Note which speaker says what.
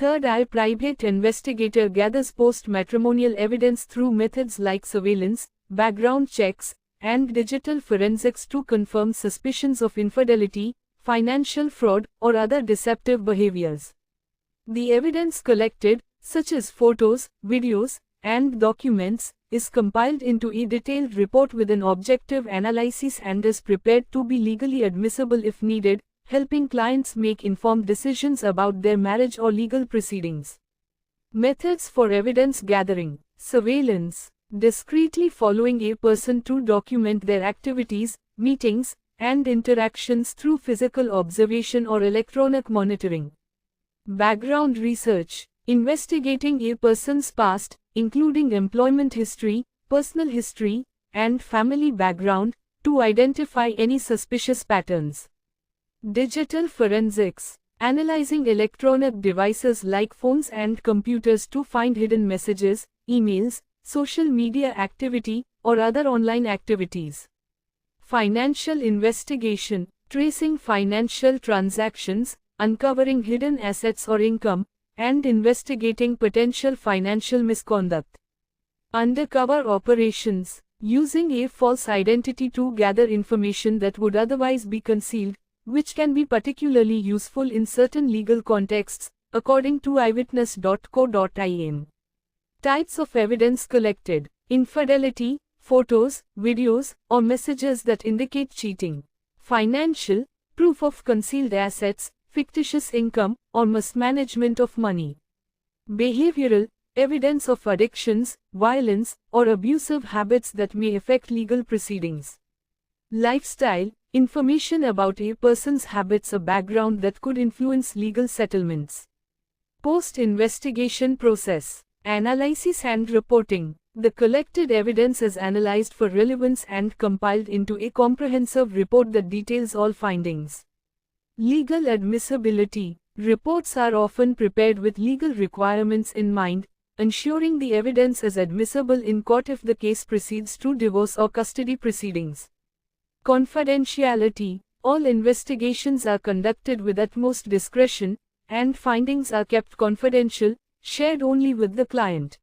Speaker 1: Third eye private investigator gathers post-matrimonial evidence through methods like surveillance, background checks, and digital forensics to confirm suspicions of infidelity, financial fraud, or other deceptive behaviors. The evidence collected, such as photos, videos, and documents, is compiled into a detailed report with an objective analysis and is prepared to be legally admissible if needed, helping clients make informed decisions about their marriage or legal proceedings. Methods for evidence gathering. Surveillance. Discreetly following a person to document their activities, meetings, and interactions through physical observation or electronic monitoring. Background research. Investigating a person's past, including employment history, personal history, and family background, to identify any suspicious patterns. Digital forensics. Analyzing electronic devices like phones and computers to find hidden messages, emails, social media activity, or other online activities. Financial investigation. Tracing financial transactions, uncovering hidden assets or income, and investigating potential financial misconduct. Undercover operations. Using a false identity to gather information that would otherwise be concealed, which can be particularly useful in certain legal contexts, according to eyewitness.co.in. Types of evidence collected. Infidelity, photos, videos, or messages that indicate cheating. Financial, proof of concealed assets, fictitious income, or mismanagement of money. Behavioral, evidence of addictions, violence, or abusive habits that may affect legal proceedings. Lifestyle, information about a person's habits or background that could influence legal settlements. Post-investigation process. Analysis and reporting. The collected evidence is analyzed for relevance and compiled into a comprehensive report that details all findings. Legal admissibility. Reports are often prepared with legal requirements in mind, ensuring the evidence is admissible in court if the case proceeds to divorce or custody proceedings. Confidentiality. All investigations are conducted with utmost discretion, and findings are kept confidential, shared only with the client.